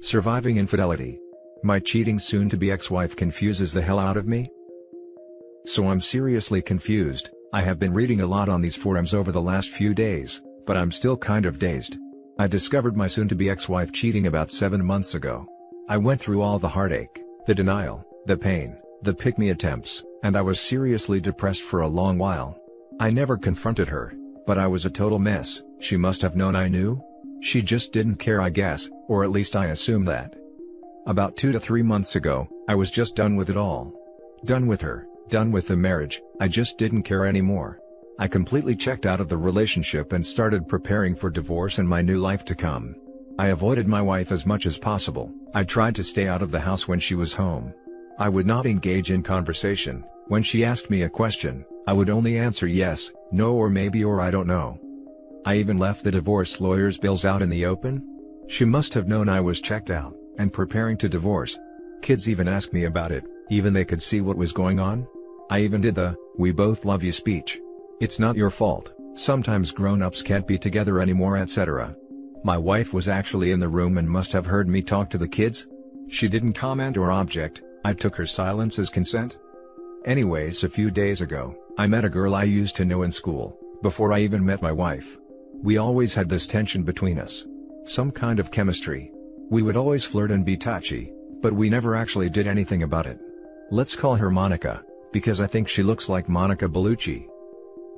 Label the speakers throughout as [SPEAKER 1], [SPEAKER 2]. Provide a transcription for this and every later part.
[SPEAKER 1] Surviving infidelity. My cheating soon-to-be ex-wife confuses the hell out of me? So I'm seriously confused. I have been reading a lot on these forums over the last few days, but I'm still kind of dazed. I discovered my soon-to-be ex-wife cheating about 7 months ago. I went through all the heartache, the denial, the pain, the pick-me attempts, and I was seriously depressed for a long while. I never confronted her, but I was a total mess. She must have known I knew? She just didn't care, I guess, or at least I assume that. About 2 to 3 months ago, I was just done with it all. Done with her, done with the marriage. I just didn't care anymore. I completely checked out of the relationship and started preparing for divorce and my new life to come. I avoided my wife as much as possible. I tried to stay out of the house when she was home. I would not engage in conversation. When she asked me a question, I would only answer yes, no, or maybe, or I don't know. I even left the divorce lawyer's bills out in the open. She must have known I was checked out and preparing to divorce. Kids even asked me about it, even they could see what was going on. I even did the "we both love you" speech. It's not your fault, sometimes grown-ups can't be together anymore, etc. My wife was actually in the room and must have heard me talk to the kids. She didn't comment or object. I took her silence as consent. Anyways, a few days ago, I met a girl I used to know in school, before I even met my wife. We always had this tension between us. Some kind of chemistry. We would always flirt and be touchy, but we never actually did anything about it. Let's call her Monica, because I think she looks like Monica Bellucci.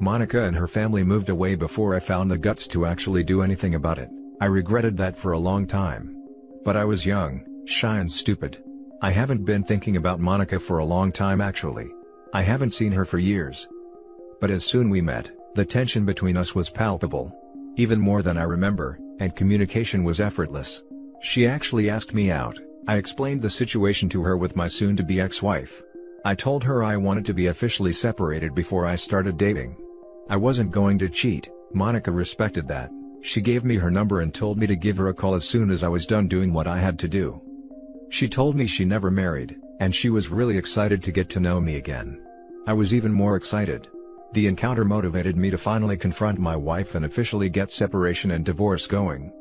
[SPEAKER 1] Monica and her family moved away before I found the guts to actually do anything about it. I regretted that for a long time. But I was young, shy and stupid. I haven't been thinking about Monica for a long time actually. I haven't seen her for years. But as soon we met, the tension between us was palpable. Even more than I remember, and communication was effortless. She actually asked me out. I explained the situation to her with my soon-to-be ex-wife. I told her I wanted to be officially separated before I started dating. I wasn't going to cheat. Monica respected that. She gave me her number and told me to give her a call as soon as I was done doing what I had to do. She told me she never married, and she was really excited to get to know me again. I was even more excited. The encounter motivated me to finally confront my wife and officially get separation and divorce going.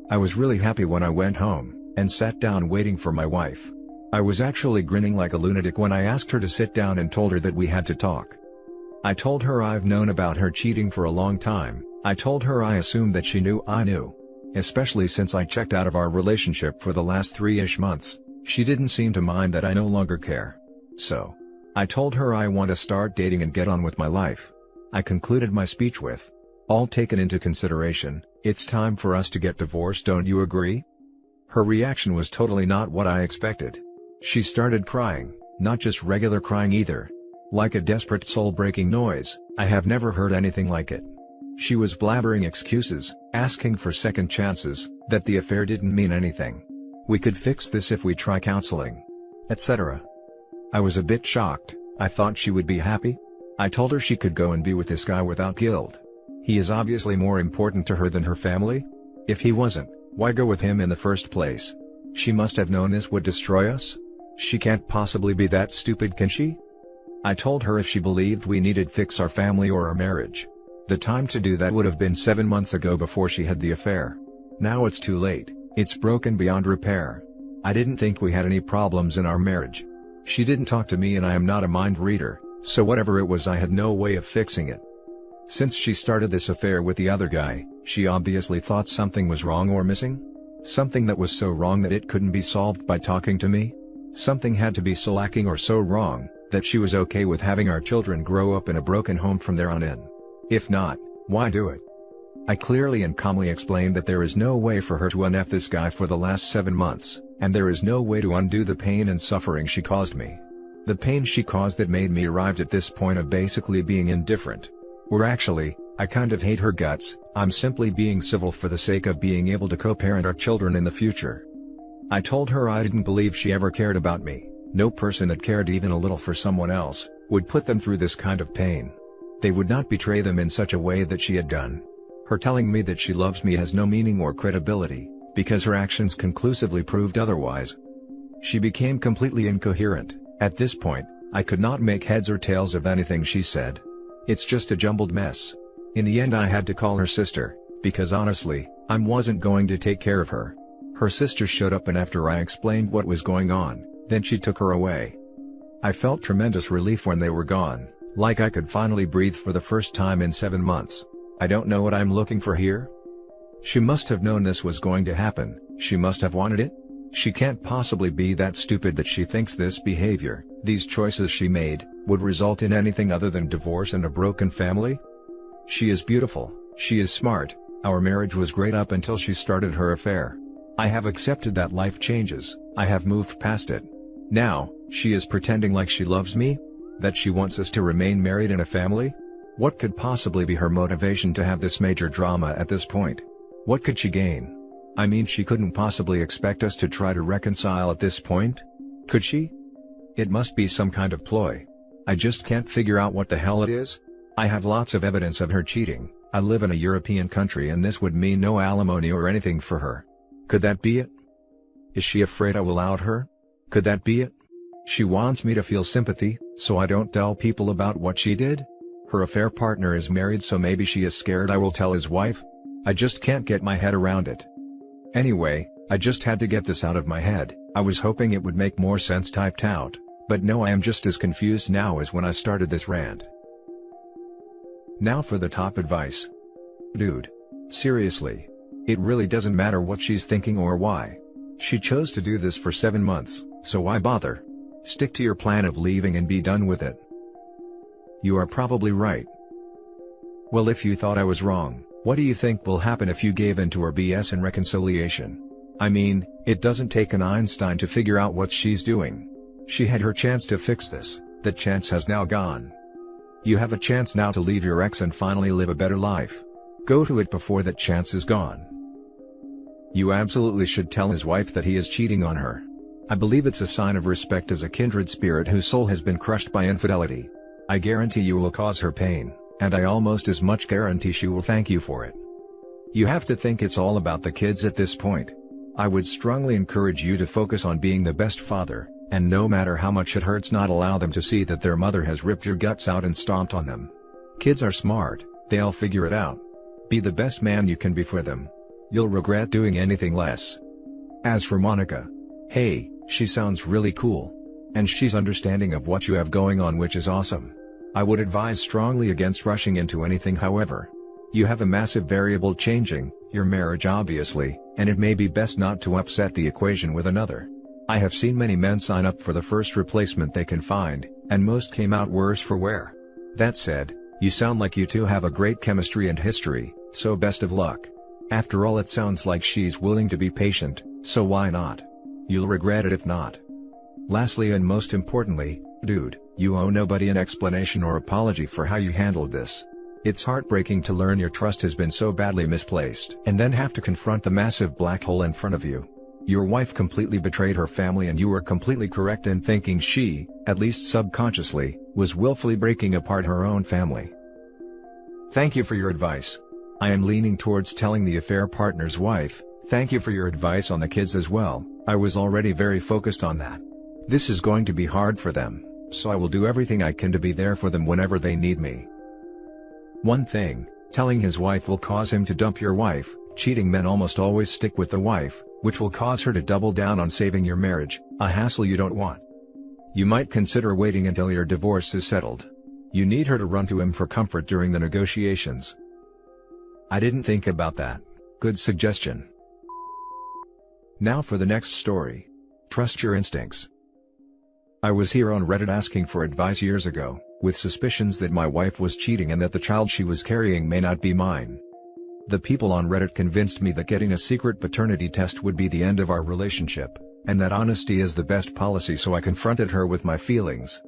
[SPEAKER 1] I was really happy when I went home, and sat down waiting for my wife. I was actually grinning like a lunatic when I asked her to sit down and told her that we had to talk. I told her I've known about her cheating for a long time. I told her I assumed that she knew I knew. Especially since I checked out of our relationship for the last 3-ish months. She didn't seem to mind that I no longer care. So, I told her I want to start dating and get on with my life. I concluded my speech with, "All taken into consideration, it's time for us to get divorced, don't you agree?" Her reaction was totally not what I expected. She started crying, not just regular crying either. Like a desperate soul-breaking noise. I have never heard anything like it. She was blabbering excuses, asking for second chances, that the affair didn't mean anything. We could fix this if we try counseling, etc. I was a bit shocked. I thought she would be happy. I told her she could go and be with this guy without guilt. He is obviously more important to her than her family. If he wasn't, why go with him in the first place? She must have known this would destroy us. She can't possibly be that stupid, can she? I told her if she believed we needed fix our family or our marriage. The time to do that would have been 7 months ago before she had the affair. Now it's too late. It's broken beyond repair. I didn't think we had any problems in our marriage. She didn't talk to me and I am not a mind reader, so whatever it was I had no way of fixing it. Since she started this affair with the other guy, she obviously thought something was wrong or missing. Something that was so wrong that it couldn't be solved by talking to me. Something had to be so lacking or so wrong, that she was okay with having our children grow up in a broken home from there on in. If not, why do it? I clearly and calmly explained that there is no way for her to un-F this guy for the last 7 months, and there is no way to undo the pain and suffering she caused me. The pain she caused that made me arrived at this point of basically being indifferent. Or actually, I kind of hate her guts. I'm simply being civil for the sake of being able to co-parent our children in the future. I told her I didn't believe she ever cared about me. No person that cared even a little for someone else, would put them through this kind of pain. They would not betray them in such a way that she had done. Her telling me that she loves me has no meaning or credibility, because her actions conclusively proved otherwise. She became completely incoherent. At this point, I could not make heads or tails of anything she said. It's just a jumbled mess. In the end I had to call her sister, because honestly, I wasn't going to take care of her. Her sister showed up, and after I explained what was going on, then she took her away. I felt tremendous relief when they were gone, like I could finally breathe for the first time in 7 months. I don't know what I'm looking for here. She must have known this was going to happen, she must have wanted it. She can't possibly be that stupid that she thinks this behavior, these choices she made, would result in anything other than divorce and a broken family. She is beautiful, she is smart, our marriage was great up until she started her affair. I have accepted that life changes, I have moved past it. Now, she is pretending like she loves me? That she wants us to remain married in a family? What could possibly be her motivation to have this major drama at this point? What could she gain? I mean, she couldn't possibly expect us to try to reconcile at this point? Could she? It must be some kind of ploy. I just can't figure out what the hell it is. I have lots of evidence of her cheating. I live in a European country and this would mean no alimony or anything for her. Could that be it? Is she afraid I will out her? Could that be it? She wants me to feel sympathy, so I don't tell people about what she did? Her affair partner is married, so maybe she is scared I will tell his wife? I just can't get my head around it. Anyway, I just had to get this out of my head. I was hoping it would make more sense typed out, but no, I am just as confused now as when I started this rant. Now for the top advice. Dude. Seriously. It really doesn't matter what she's thinking or why. She chose to do this for 7 months, so why bother? Stick to your plan of leaving and be done with it. You are probably right. Well, if you thought I was wrong, what do you think will happen if you gave in to her BS and reconciliation? I mean, it doesn't take an Einstein to figure out what she's doing. She had her chance to fix this, that chance has now gone. You have a chance now to leave your ex and finally live a better life. Go to it before that chance is gone. You absolutely should tell his wife that he is cheating on her. I believe it's a sign of respect as a kindred spirit whose soul has been crushed by infidelity. I guarantee you will cause her pain, and I almost as much guarantee she will thank you for it. You have to think it's all about the kids at this point. I would strongly encourage you to focus on being the best father, and no matter how much it hurts, not allow them to see that their mother has ripped your guts out and stomped on them. Kids are smart, they'll figure it out. Be the best man you can be for them. You'll regret doing anything less. As for Monica, hey, she sounds really cool. And she's understanding of what you have going on, which is awesome. I would advise strongly against rushing into anything, however. You have a massive variable changing, your marriage obviously, and it may be best not to upset the equation with another. I have seen many men sign up for the first replacement they can find, and most came out worse for wear. That said, you sound like you two have a great chemistry and history, so best of luck. After all, it sounds like she's willing to be patient, so why not? You'll regret it if not. Lastly and most importantly, dude, you owe nobody an explanation or apology for how you handled this. It's heartbreaking to learn your trust has been so badly misplaced and then have to confront the massive black hole in front of you. Your wife completely betrayed her family, and you were completely correct in thinking she, at least subconsciously, was willfully breaking apart her own family. Thank you for your advice. I am leaning towards telling the affair partner's wife, thank you for your advice on the kids as well. I was already very focused on that. This is going to be hard for them, so I will do everything I can to be there for them whenever they need me. One thing, telling his wife will cause him to dump your wife. Cheating men almost always stick with the wife, which will cause her to double down on saving your marriage, a hassle you don't want. You might consider waiting until your divorce is settled. You need her to run to him for comfort during the negotiations. I didn't think about that. Good suggestion. Now for the next story. Trust your instincts. I was here on Reddit asking for advice years ago, with suspicions that my wife was cheating and that the child she was carrying may not be mine. The people on Reddit convinced me that getting a secret paternity test would be the end of our relationship, and that honesty is the best policy, so I confronted her with my feelings.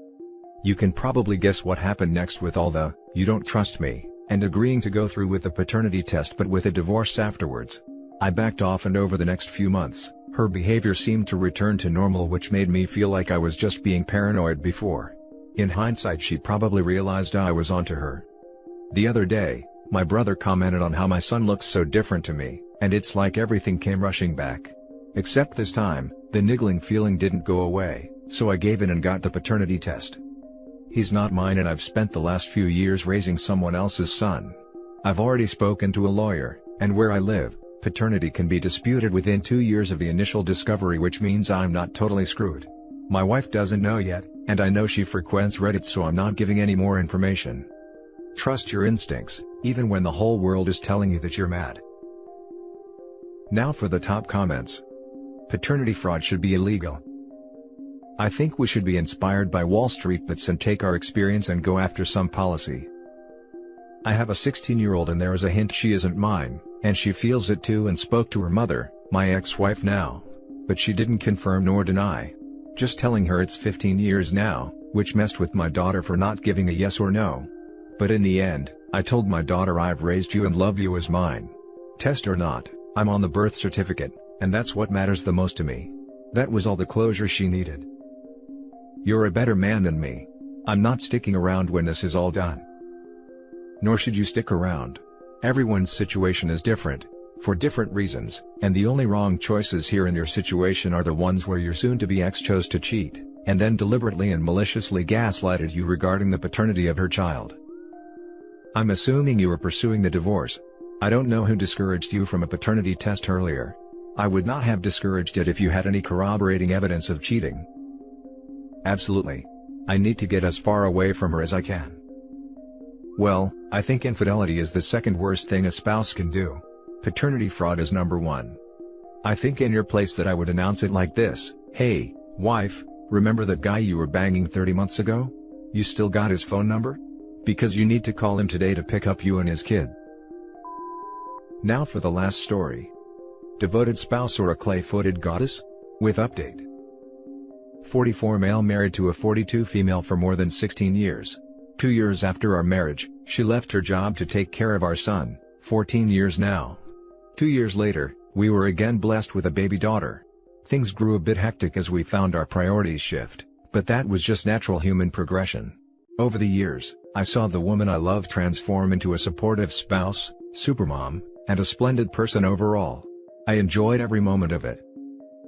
[SPEAKER 1] You can probably guess what happened next with all the, "you don't trust me," and agreeing to go through with the paternity test but with a divorce afterwards. I backed off, and over the next few months, her behavior seemed to return to normal, which made me feel like I was just being paranoid before. In hindsight, she probably realized I was onto her. The other day, my brother commented on how my son looks so different to me, and it's like everything came rushing back. Except this time, the niggling feeling didn't go away, so I gave in and got the paternity test. He's not mine, and I've spent the last few years raising someone else's son. I've already spoken to a lawyer, and where I live, Paternity can be disputed within 2 years of the initial discovery, which means I'm not totally screwed. My wife doesn't know yet, and I know she frequents Reddit, so I'm not giving any more information. Trust your instincts, even when the whole world is telling you that you're mad. Now for the top comments. Paternity fraud should be illegal. I think we should be inspired by Wall Street bets and take our experience and go after some policy. I have a 16-year-old and there is a hint she isn't mine, and she feels it too and spoke to her mother, my ex-wife now. But she didn't confirm nor deny. Just telling her it's 15 years now, which messed with my daughter for not giving a yes or no. But in the end, I told my daughter I've raised you and love you as mine. Test or not, I'm on the birth certificate, and that's what matters the most to me. That was all the closure she needed. You're a better man than me. I'm not sticking around when this is all done. Nor should you stick around. Everyone's situation is different, for different reasons, and the only wrong choices here in your situation are the ones where your soon-to-be ex chose to cheat, and then deliberately and maliciously gaslighted you regarding the paternity of her child. I'm assuming you were pursuing the divorce. I don't know who discouraged you from a paternity test earlier. I would not have discouraged it if you had any corroborating evidence of cheating. Absolutely. I need to get as far away from her as I can. Well, I think infidelity is the second worst thing a spouse can do. Paternity fraud is number one. I think in your place that I would announce it like this: hey, wife, remember that guy you were banging 30 months ago? You still got his phone number? Because you need to call him today to pick up you and his kid. Now for the last story. Devoted spouse or a clay-footed goddess? With update. 44 male married to a 42 female for more than 16 years. 2 years after our marriage, she left her job to take care of our son, 14 years now. 2 years later, we were again blessed with a baby daughter. Things grew a bit hectic as we found our priorities shift, but that was just natural human progression. Over the years, I saw the woman I love transform into a supportive spouse, supermom, and a splendid person overall. I enjoyed every moment of it.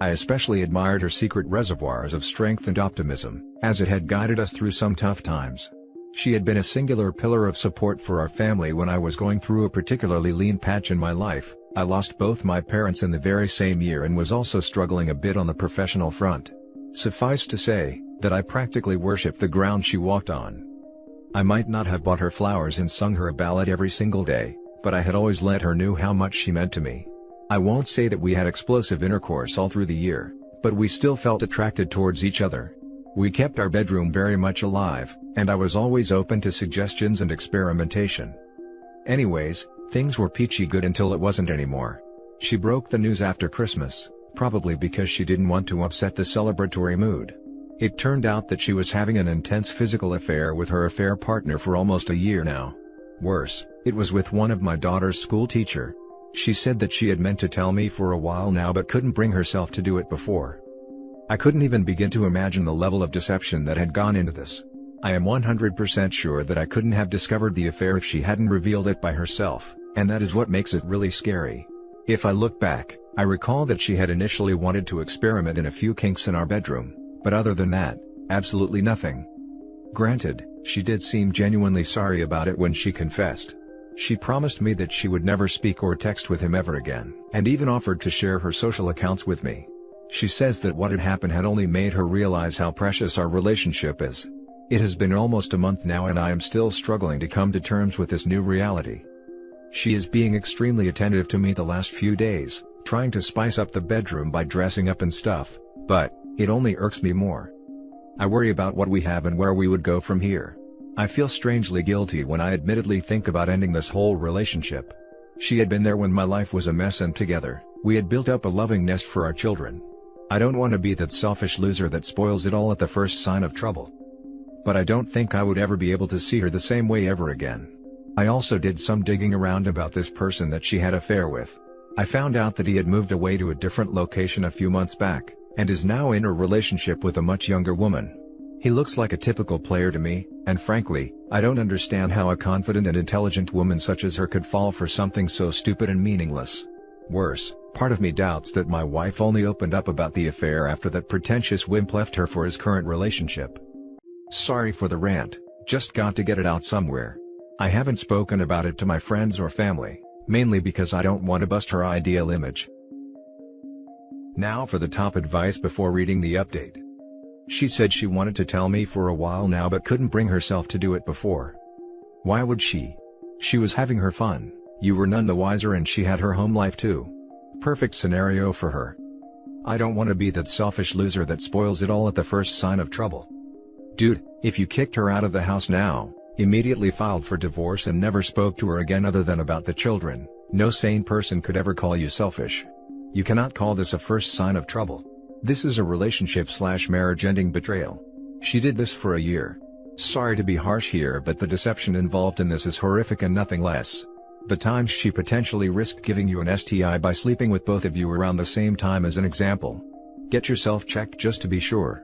[SPEAKER 1] I especially admired her secret reservoirs of strength and optimism, as it had guided us through some tough times. She had been a singular pillar of support for our family when I was going through a particularly lean patch in my life. I lost both my parents in the very same year and was also struggling a bit on the professional front. Suffice to say, that I practically worshipped the ground she walked on. I might not have bought her flowers and sung her a ballad every single day, but I had always let her know how much she meant to me. I won't say that we had explosive intercourse all through the year, but we still felt attracted towards each other. We kept our bedroom very much alive, and I was always open to suggestions and experimentation. Anyways, things were peachy good until it wasn't anymore. She broke the news after Christmas, probably because she didn't want to upset the celebratory mood. It turned out that she was having an intense physical affair with her affair partner for almost a year now. Worse, it was with one of my daughter's school teacher. She said that she had meant to tell me for a while now but couldn't bring herself to do it before. I couldn't even begin to imagine the level of deception that had gone into this. I am 100% sure that I couldn't have discovered the affair if she hadn't revealed it by herself, and that is what makes it really scary. If I look back, I recall that she had initially wanted to experiment in a few kinks in our bedroom, but other than that, absolutely nothing. Granted, she did seem genuinely sorry about it when she confessed. She promised me that she would never speak or text with him ever again, and even offered to share her social accounts with me. She says that what had happened had only made her realize how precious our relationship is. It has been almost a month now and I am still struggling to come to terms with this new reality. She is being extremely attentive to me the last few days, trying to spice up the bedroom by dressing up and stuff, but it only irks me more. I worry about what we have and where we would go from here. I feel strangely guilty when I admittedly think about ending this whole relationship. She had been there when my life was a mess and together, we had built up a loving nest for our children. I don't want to be that selfish loser that spoils it all at the first sign of trouble. But I don't think I would ever be able to see her the same way ever again. I also did some digging around about this person that she had an affair with. I found out that he had moved away to a different location a few months back, and is now in a relationship with a much younger woman. He looks like a typical player to me, and frankly, I don't understand how a confident and intelligent woman such as her could fall for something so stupid and meaningless. Worse, part of me doubts that my wife only opened up about the affair after that pretentious wimp left her for his current relationship. Sorry for the rant, just got to get it out somewhere. I haven't spoken about it to my friends or family, mainly because I don't want to bust her ideal image. Now for the top advice before reading the update. She said she wanted to tell me for a while now but couldn't bring herself to do it before. Why would she? She was having her fun, you were none the wiser, and she had her home life too. Perfect scenario for her. I don't want to be that selfish loser that spoils it all at the first sign of trouble. Dude, if you kicked her out of the house now, immediately filed for divorce and never spoke to her again other than about the children, no sane person could ever call you selfish. You cannot call this a first sign of trouble. This is a relationship/marriage ending betrayal. She did this for a year. Sorry to be harsh here, but the deception involved in this is horrific and nothing less. The times she potentially risked giving you an STI by sleeping with both of you around the same time as an example. Get yourself checked just to be sure.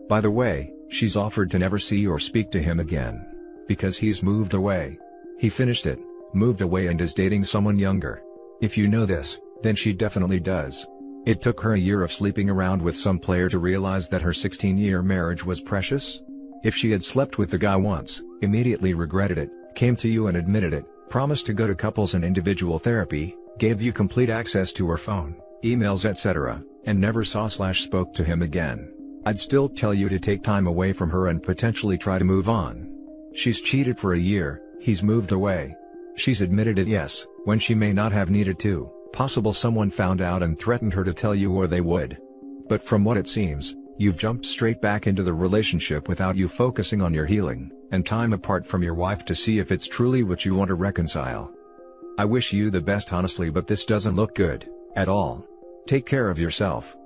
[SPEAKER 1] By the way, she's offered to never see or speak to him again. Because he's moved away. He finished it, moved away, and is dating someone younger. If you know this, then she definitely does. It took her a year of sleeping around with some player to realize that her 16-year marriage was precious? If she had slept with the guy once, immediately regretted it, came to you and admitted it, promised to go to couples and individual therapy, gave you complete access to her phone, emails etc., and never saw/spoke to him again, I'd still tell you to take time away from her and potentially try to move on. She's cheated for a year, he's moved away. She's admitted it, yes, when she may not have needed to. Possible someone found out and threatened her to tell you, or they would. But from what it seems, you've jumped straight back into the relationship without you focusing on your healing and time apart from your wife to see if it's truly what you want to reconcile. I wish you the best honestly, but this doesn't look good, at all. Take care of yourself.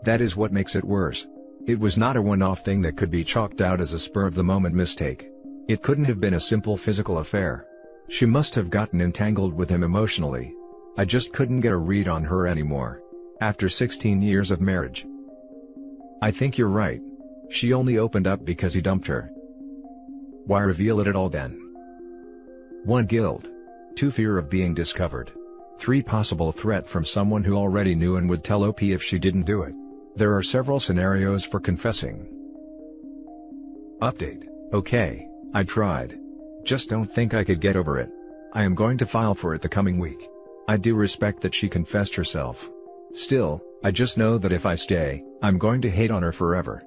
[SPEAKER 1] That is what makes it worse. It was not a one-off thing that could be chalked out as a spur-of-the-moment mistake. It couldn't have been a simple physical affair. She must have gotten entangled with him emotionally. I just couldn't get a read on her anymore. After 16 years of marriage. I think you're right. She only opened up because he dumped her. Why reveal it at all then? 1. Guilt. 2. Fear of being discovered. 3. Possible threat from someone who already knew and would tell OP if she didn't do it. There are several scenarios for confessing. Update. Okay, I tried. Just don't think I could get over it. I am going to file for it the coming week. I do respect that she confessed herself. Still, I just know that if I stay, I'm going to hate on her forever.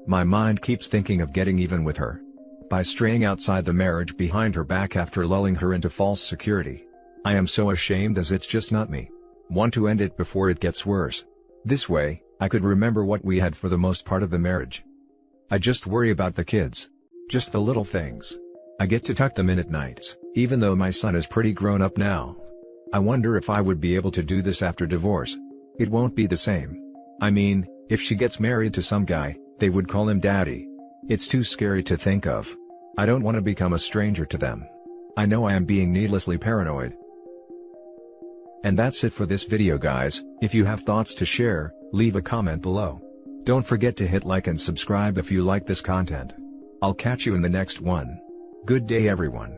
[SPEAKER 1] My mind keeps thinking of getting even with her. By straying outside the marriage behind her back after lulling her into false security. I am so ashamed, as it's just not me. Want to end it before it gets worse. This way, I could remember what we had for the most part of the marriage. I just worry about the kids. Just the little things. I get to tuck them in at nights, even though my son is pretty grown up now. I wonder if I would be able to do this after divorce. It won't be the same. I mean, if she gets married to some guy, they would call him daddy. It's too scary to think of. I don't want to become a stranger to them. I know I am being needlessly paranoid. And that's it for this video, guys. If you have thoughts to share, leave a comment below. Don't forget to hit like and subscribe if you like this content. I'll catch you in the next one. Good day everyone.